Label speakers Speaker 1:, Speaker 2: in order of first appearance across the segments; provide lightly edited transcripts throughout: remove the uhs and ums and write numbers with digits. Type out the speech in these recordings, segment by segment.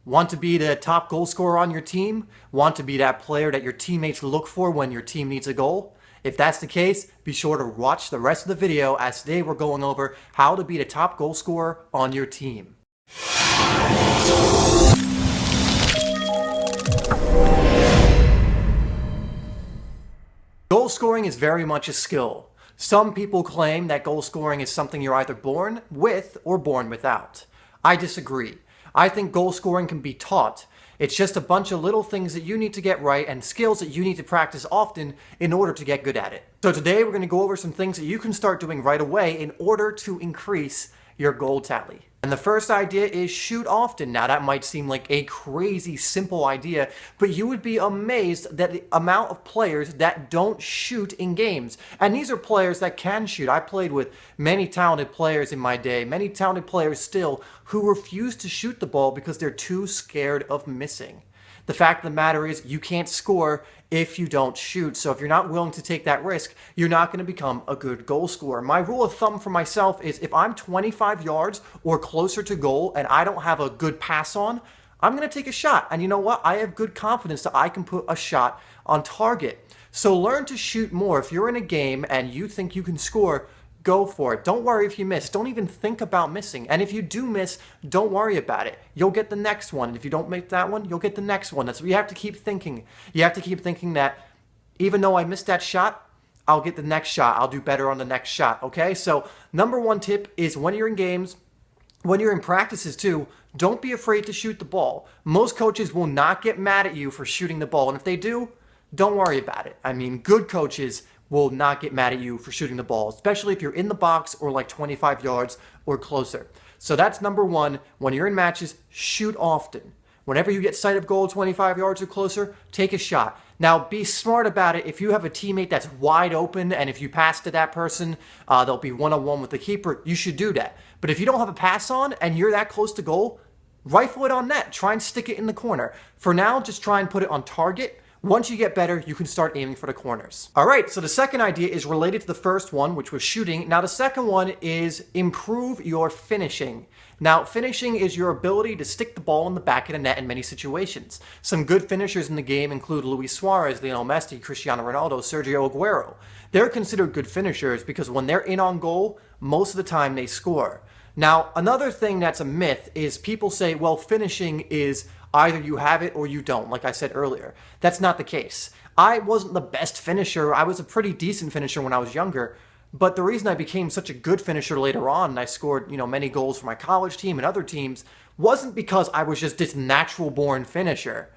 Speaker 1: Want to be the top goal scorer on your team? Want to be that player that your teammates look for when your team needs a goal? If that's the case, be sure to watch the rest of the video, as today we're going over how to be the top goal scorer on your team. Goal scoring is very much a skill. Some people claim that goal scoring is something you're either born with or born without. I disagree. I think goal scoring can be taught. It's just a bunch of little things that you need to get right and skills that you need to practice often in order to get good at it. So today we're going to go over some things that you can start doing right away in order to increase your goal tally. And the first idea is shoot often. Now that might seem like a crazy simple idea, but you would be amazed at the amount of players that don't shoot in games. And these are players that can shoot. I played with many talented players in my day, many talented players still, who refuse to shoot the ball because they're too scared of missing. The fact of the matter is you can't score if you don't shoot. So if you're not willing to take that risk, you're not going to become a good goal scorer. My rule of thumb for myself is if I'm 25 yards or closer to goal and I don't have a good pass on, I'm going to take a shot. And you know what? I have good confidence that I can put a shot on target. So learn to shoot more. If you're in a game and you think you can score, go for it. Don't worry if you miss. Don't even think about missing. And if you do miss, don't worry about it. You'll get the next one. And if you don't make that one, you'll get the next one. That's what you have to keep thinking. You have to keep thinking that even though I missed that shot, I'll get the next shot. I'll do better on the next shot. Okay? So number one tip is when you're in games, when you're in practices too, don't be afraid to shoot the ball. Most coaches will not get mad at you for shooting the ball. And if they do, don't worry about it. I mean, good coaches will not get mad at you for shooting the ball, especially if you're in the box or like 25 yards or closer. So that's number one. When you're in matches, shoot often. Whenever you get sight of goal 25 yards or closer, take a shot. Now, be smart about it. If you have a teammate that's wide open and if you pass to that person, they'll be one-on-one with the keeper, you should do that. But if you don't have a pass on and you're that close to goal, rifle it on net. Try and stick it in the corner. For now, just try and put it on target. Once you get better, you can start aiming for the corners. All right, so the second idea is related to the first one, which was shooting. Now, the second one is improve your finishing. Now, finishing is your ability to stick the ball in the back of the net in many situations. Some good finishers in the game include Luis Suarez, Lionel Messi, Cristiano Ronaldo, Sergio Aguero. They're considered good finishers because when they're in on goal, most of the time they score. Now, another thing that's a myth is people say, well, finishing is either you have it or you don't, like I said earlier. That's not the case. I wasn't the best finisher. I was a pretty decent finisher when I was younger, but the reason I became such a good finisher later on, and I scored, many goals for my college team and other teams, wasn't because I was just this natural-born finisher.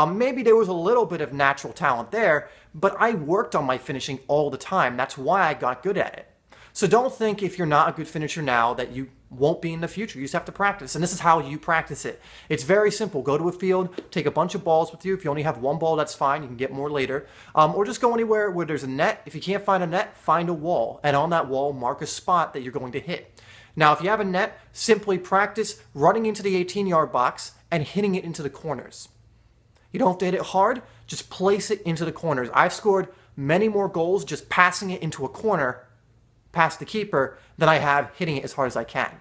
Speaker 1: Maybe there was a little bit of natural talent there, but I worked on my finishing all the time. That's why I got good at it. So don't think if you're not a good finisher now that you won't be in the future. You just have to practice. And this is how you practice it. It's very simple. Go to a field, take a bunch of balls with you. If you only have one ball, that's fine. You can get more later. Or just go anywhere where there's a net. If you can't find a net, find a wall. And on that wall, mark a spot that you're going to hit. Now, if you have a net, simply practice running into the 18-yard box and hitting it into the corners. You don't have to hit it hard. Just place it into the corners. I've scored many more goals just passing it into a corner past the keeper than I have hitting it as hard as I can.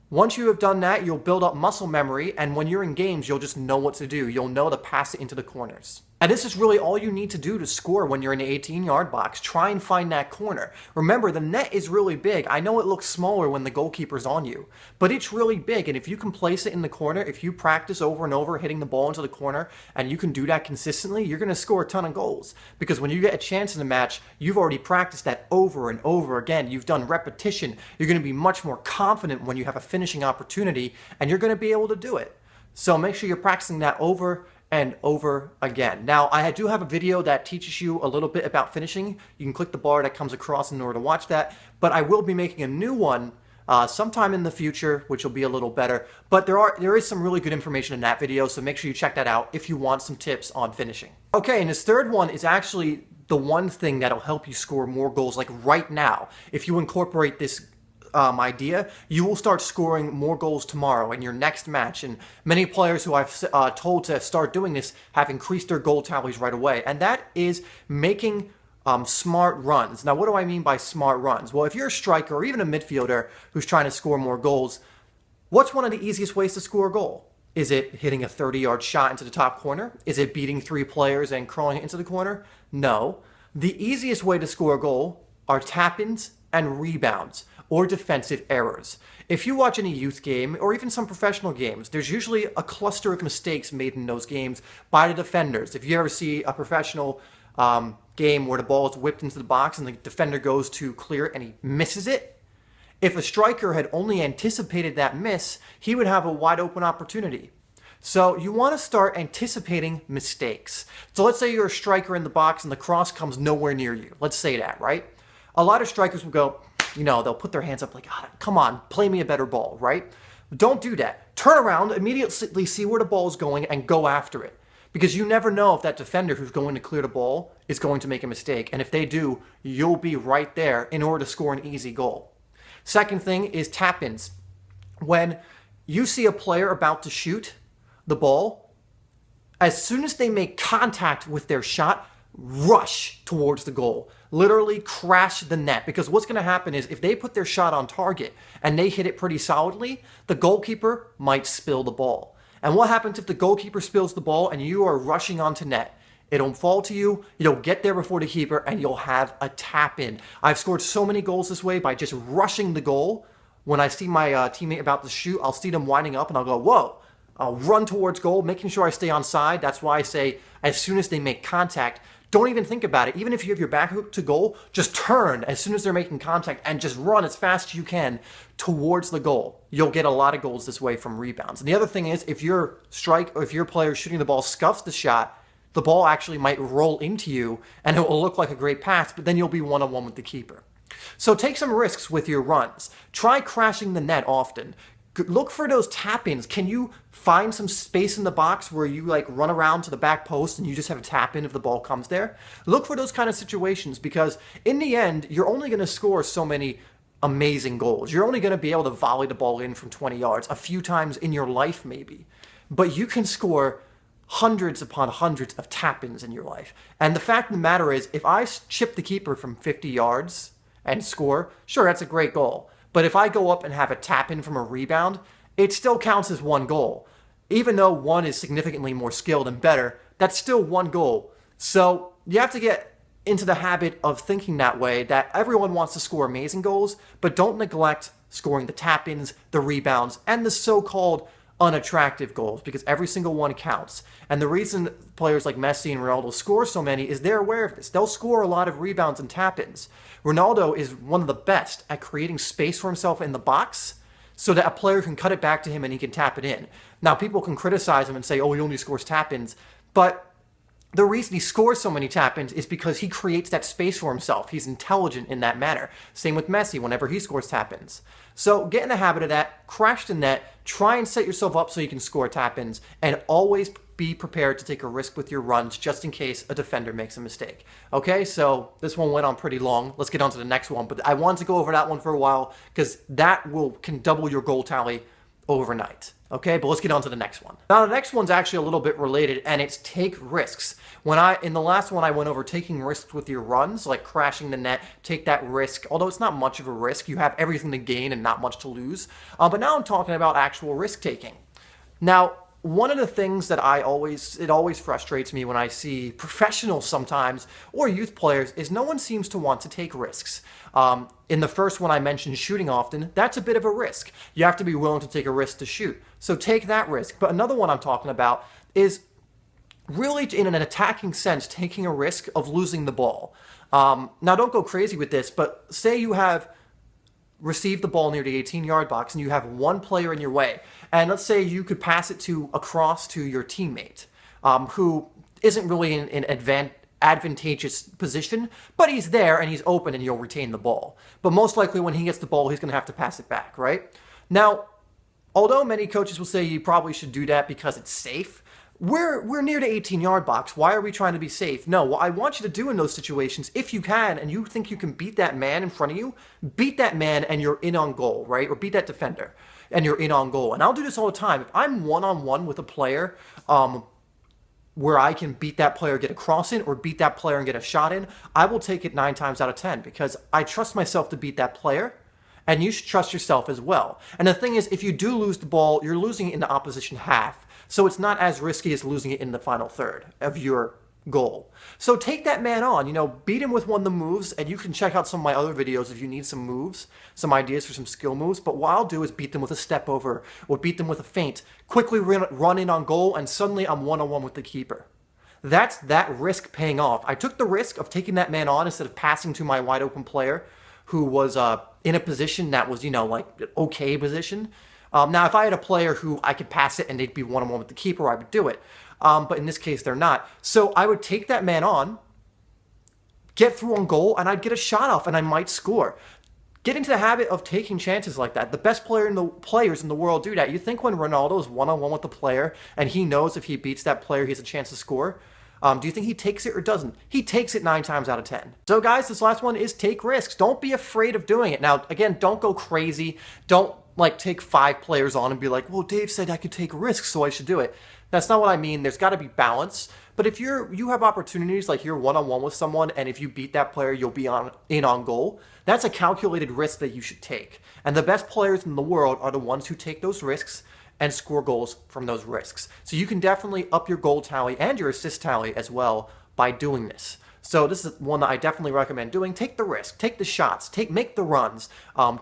Speaker 1: Once you have done that, you'll build up muscle memory, and when you're in games, you'll just know what to do. You'll know to pass it into the corners. And this is really all you need to do to score when you're in the 18-yard box. Try and find that corner. Remember, the net is really big. I know it looks smaller when the goalkeeper's on you, but it's really big, and if you can place it in the corner, if you practice over and over hitting the ball into the corner, and you can do that consistently, you're going to score a ton of goals. Because when you get a chance in the match, you've already practiced that over and over again. You've done repetition. You're going to be much more confident when you have a finishing opportunity, and you're going to be able to do it. So make sure you're practicing that over and over again. Now, I do have a video that teaches you a little bit about finishing. You can click the bar that comes across in order to watch that, but I will be making a new one sometime in the future, which will be a little better. But there is some really good information in that video, so make sure you check that out if you want some tips on finishing. Okay, and this third one is actually the one thing that'll help you score more goals, like right now. If you incorporate this idea, you will start scoring more goals tomorrow in your next match. And many players who I've told to start doing this have increased their goal tallies right away. And that is making smart runs. Now, what do I mean by smart runs? Well, if you're a striker or even a midfielder who's trying to score more goals, what's one of the easiest ways to score a goal? Is it hitting a 30-yard shot into the top corner? Is it beating 3 players and curling it into the corner? No. The easiest way to score a goal are tap-ins and rebounds or defensive errors. If you watch any youth game or even some professional games, there's usually a cluster of mistakes made in those games by the defenders. If you ever see a professional game where the ball is whipped into the box and the defender goes to clear it and he misses it, if a striker had only anticipated that miss, he would have a wide open opportunity. So you want to start anticipating mistakes. So let's say you're a striker in the box and the cross comes nowhere near you. Let's say that, right? A lot of strikers will go, they'll put their hands up like, come on, play me a better ball, right? Don't do that. Turn around, immediately see where the ball is going and go after it. Because you never know if that defender who's going to clear the ball is going to make a mistake. And if they do, you'll be right there in order to score an easy goal. Second thing is tap-ins. When you see a player about to shoot the ball, as soon as they make contact with their shot, rush towards the goal. Literally crash the net. Because what's going to happen is if they put their shot on target and they hit it pretty solidly, the goalkeeper might spill the ball. And what happens if the goalkeeper spills the ball and you are rushing onto net? It'll fall to you, you'll get there before the keeper, and you'll have a tap-in. I've scored so many goals this way by just rushing the goal. When I see my teammate about to shoot, I'll see them winding up, and I'll go, whoa. I'll run towards goal, making sure I stay on side. That's why I say, as soon as they make contact, don't even think about it. Even if you have your back hook to goal, just turn as soon as they're making contact and just run as fast as you can towards the goal. You'll get a lot of goals this way from rebounds. And the other thing is, if your player shooting the ball scuffs the shot, the ball actually might roll into you and it will look like a great pass, but then you'll be one-on-one with the keeper. So take some risks with your runs. Try crashing the net often. Look for those tap-ins. Can you find some space in the box where you run around to the back post and you just have a tap-in if the ball comes there? Look for those kind of situations because in the end, you're only going to score so many amazing goals. You're only going to be able to volley the ball in from 20 yards a few times in your life maybe. But you can score hundreds upon hundreds of tap-ins in your life. And the fact of the matter is, if I chip the keeper from 50 yards and score, sure, that's a great goal. But if I go up and have a tap-in from a rebound, it still counts as one goal. Even though one is significantly more skilled and better, that's still one goal. So you have to get into the habit of thinking that way, that everyone wants to score amazing goals, but don't neglect scoring the tap-ins, the rebounds, and the so-called unattractive goals, because every single one counts. And the reason players like Messi and Ronaldo score so many is they're aware of this. They'll score a lot of rebounds and tap-ins. Ronaldo is one of the best at creating space for himself in the box so that a player can cut it back to him and he can tap it in. Now, people can criticize him and say, oh, he only scores tap-ins, but the reason he scores so many tap-ins is because he creates that space for himself. He's intelligent in that manner. Same with Messi whenever he scores tap-ins. So get in the habit of that, crash the net, try and set yourself up so you can score tap-ins, and always be prepared to take a risk with your runs just in case a defender makes a mistake. Okay, so this one went on pretty long. Let's get on to the next one. But I wanted to go over that one for a while because that can double your goal tally overnight. Okay, but let's get on to the next one. Now, the next one's actually a little bit related, and it's take risks. In the last one, I went over taking risks with your runs, like crashing the net, take that risk. Although it's not much of a risk, you have everything to gain and not much to lose. But now I'm talking about actual risk taking. Now, one of the things that it always frustrates me when I see professionals sometimes or youth players is no one seems to want to take risks. In the first one I mentioned shooting often, that's a bit of a risk. You have to be willing to take a risk to shoot. So take that risk. But another one I'm talking about is really in an attacking sense, taking a risk of losing the ball. Now don't go crazy with this, but say you have received the ball near the 18-yard box and you have one player in your way. And let's say you could pass it across to your teammate who isn't really in an advantageous position, but he's there and he's open and you'll retain the ball. But most likely when he gets the ball, he's going to have to pass it back, right? Now, although many coaches will say you probably should do that because it's safe, we're near the 18-yard box. Why are we trying to be safe? No, what I want you to do in those situations, if you can, and you think you can beat that man in front of you, beat that man and you're in on goal, right? Or beat that defender and you're in on goal. And I'll do this all the time. If I'm one-on-one with a player where I can beat that player, get a cross in, or beat that player and get a shot in, I will take it 9 times out of 10 because I trust myself to beat that player. And you should trust yourself as well. And the thing is, if you do lose the ball, you're losing it in the opposition half. So it's not as risky as losing it in the final third of your goal. So take that man on, beat him with one of the moves, and you can check out some of my other videos if you need some moves, some ideas for some skill moves. But what I'll do is beat them with a step over or beat them with a feint, quickly run in on goal, and suddenly I'm one-on-one with the keeper. That's that risk paying off. I took the risk of taking that man on instead of passing to my wide open player who was in a position that was, like an okay position. Now, if I had a player who I could pass it and they'd be one-on-one with the keeper, I would do it. But in this case, they're not. So I would take that man on, get through on goal, and I'd get a shot off, and I might score. Get into the habit of taking chances like that. The best players in the world do that. You think when Ronaldo is one-on-one with the player, and he knows if he beats that player, he has a chance to score? Do you think he takes it or doesn't? He takes it 9 times out of 10. So guys, this last one is take risks. Don't be afraid of doing it. Now, again, don't go crazy. Don't take 5 players on and be like, well, Dave said I could take risks, so I should do it. That's not what I mean. There's got to be balance. But if you have opportunities, like you're one-on-one with someone, and if you beat that player, you'll be in on goal, that's a calculated risk that you should take. And the best players in the world are the ones who take those risks and score goals from those risks. So you can definitely up your goal tally and your assist tally as well by doing this. So this is one that I definitely recommend doing. Take the risk, take the shots, make the runs,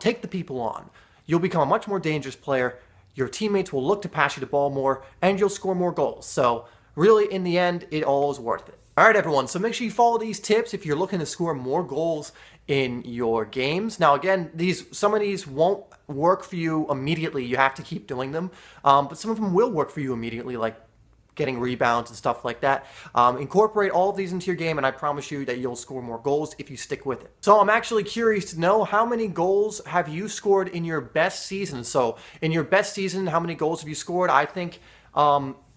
Speaker 1: take the people on. You'll become a much more dangerous player. Your teammates will look to pass you the ball more, and you'll score more goals. So really, in the end, it all is worth it. All right, everyone. So make sure you follow these tips if you're looking to score more goals in your games. Now, again, some of these won't work for you immediately. You have to keep doing them. But some of them will work for you immediately, like getting rebounds and stuff like that. Incorporate all of these into your game, and I promise you that you'll score more goals if you stick with it. So I'm actually curious to know, how many goals have you scored in your best season? So in your best season, how many goals have you scored? I think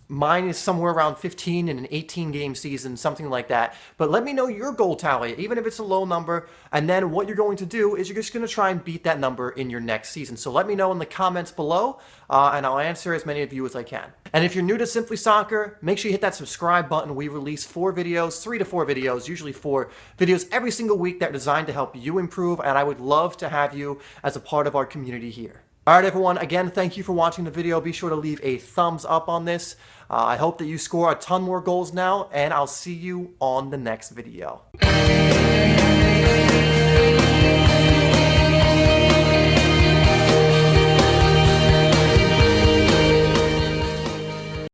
Speaker 1: mine is somewhere around 15 in an 18-game season, something like that. But let me know your goal tally, even if it's a low number. And then what you're going to do is you're just going to try and beat that number in your next season. So let me know in the comments below, and I'll answer as many of you as I can. And if you're new to Simply Soccer, make sure you hit that subscribe button. We release 4 videos, 3 to 4 videos, usually 4 videos every single week that are designed to help you improve. And I would love to have you as a part of our community here. All right, everyone, again, thank you for watching the video. Be sure to leave a thumbs up on this. I hope that you score a ton more goals now, and I'll see you on the next video.